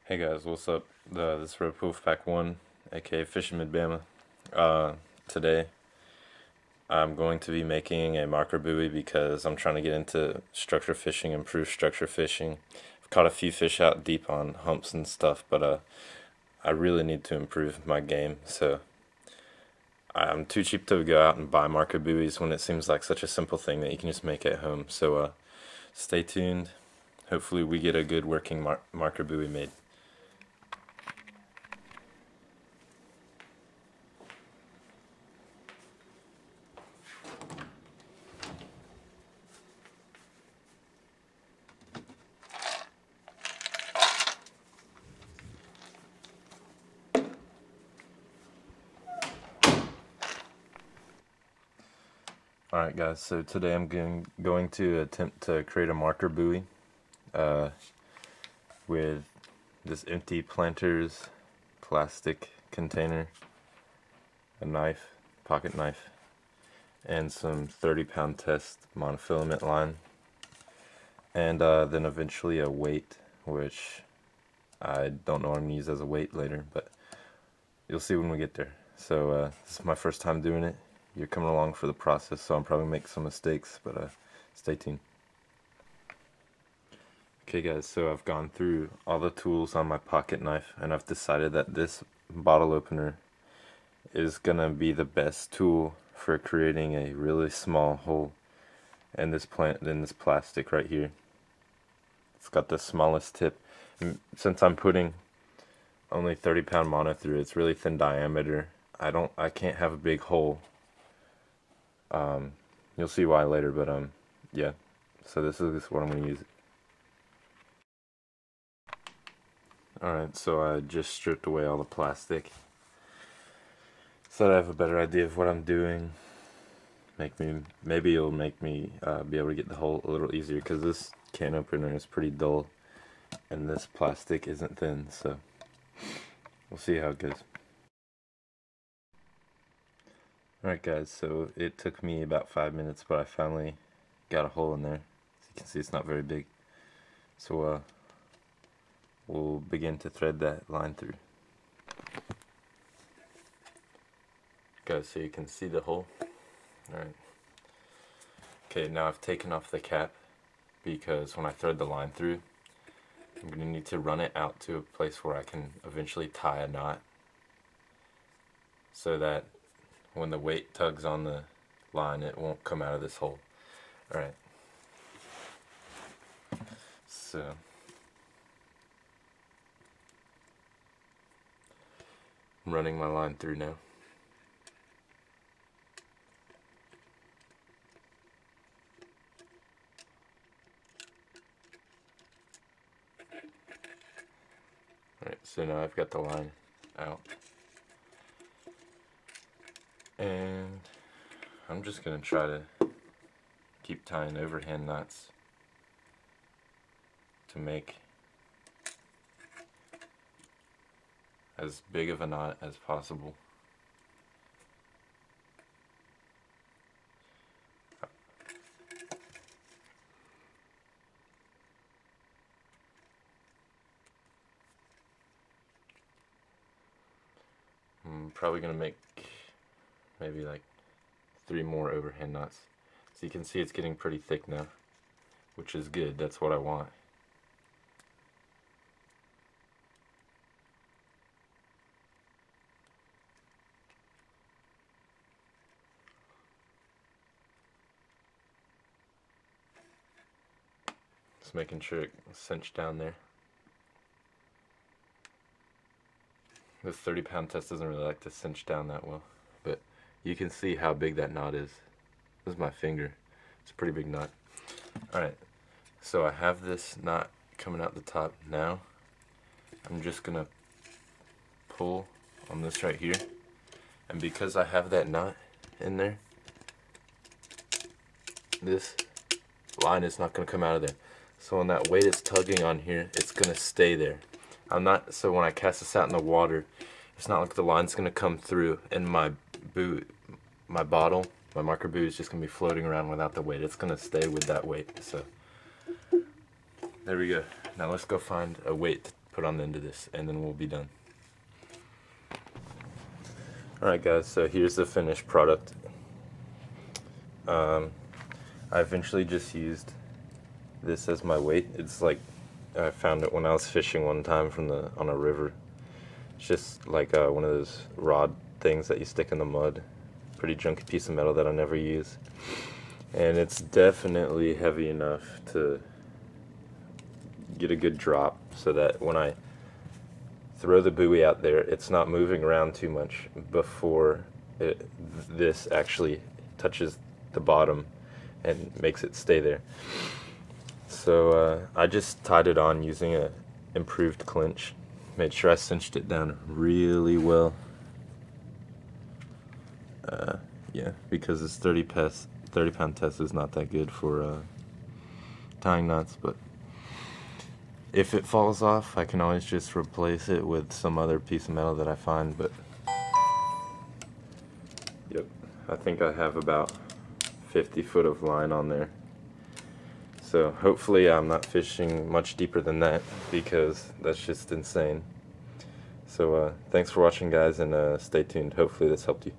Hey guys, what's up? This is Red Wolf Pack 1, aka Fisherman Bama. Today I'm going to be making a marker buoy because I'm trying to get into structure fishing, improve structure fishing. I've caught a few fish out deep on humps and stuff, but I really need to improve my game, so I'm too cheap to go out and buy marker buoys when it seems like such a simple thing that you can just make at home. So stay tuned. Hopefully we get a good working marker buoy made. Alright guys, so today I'm going to attempt to create a marker buoy uh, with this empty planter's plastic container, a knife, pocket knife, and some 30-pound test monofilament line, and then eventually a weight, which I don't know what I'm going to use as a weight later, but you'll see when we get there. So this is my first time doing it. You're coming along for the process, so I'm probably make some mistakes, but stay tuned. Okay guys, so I've gone through all the tools on my pocket knife, and I've decided that this bottle opener is gonna be the best tool for creating a really small hole in this plastic right here. It's got the smallest tip, and since I'm putting only 30-pound mono through, it's really thin diameter. I can't have a big hole. You'll see why later, but yeah. So this is what I'm gonna use. Alright, so I just stripped away all the plastic so that I have a better idea of what I'm doing. Maybe it'll make me be able to get the hole a little easier, because this can opener is pretty dull and this plastic isn't thin, so we'll see how it goes. Alright guys, so it took me about 5 minutes, but I finally got a hole in there. As you can see, it's not very big. So we'll begin to thread that line through. Guys, so you can see the hole. Alright. Okay, now I've taken off the cap because when I thread the line through, I'm going to need to run it out to a place where I can eventually tie a knot, so that when the weight tugs on the line, it won't come out of this hole. Alright. So I'm running my line through now. Alright, so now I've got the line out. And I'm just going to try to keep tying overhand knots to make as big of a knot as possible. I'm probably going to make maybe like 3 more overhand knots. So you can see it's getting pretty thick now, which is good. That's what I want. Just making sure it's cinched down there. This 30-pound test doesn't really like to cinch down that well, but you can see how big that knot is. This is my finger. It's a pretty big knot. Alright, so I have this knot coming out the top now. I'm just gonna pull on this right here, and because I have that knot in there, this line is not gonna come out of there. So when that weight is tugging on here, it's gonna stay there. So when I cast this out in the water, it's not like the line's gonna come through and my bottle, my marker buoy is just gonna be floating around without the weight. It's gonna stay with that weight. So there we go. Now let's go find a weight put on the end of this, and then we'll be done. Alright guys, so here's the finished product. I eventually just used this as my weight. It's like, I found it when I was fishing one time on a river. It's just like one of those rod things that you stick in the mud. Pretty junky piece of metal that I never use. And it's definitely heavy enough to get a good drop so that when I throw the buoy out there, it's not moving around too much before this actually touches the bottom and makes it stay there. So I just tied it on using a improved clinch. Made sure I cinched it down really well. Yeah, because this 30-pound test is not that good for tying knots, but if it falls off, I can always just replace it with some other piece of metal that I find. But yep, I think I have about 50 foot of line on there. So hopefully I'm not fishing much deeper than that, because that's just insane. So thanks for watching guys, and stay tuned. Hopefully this helped you.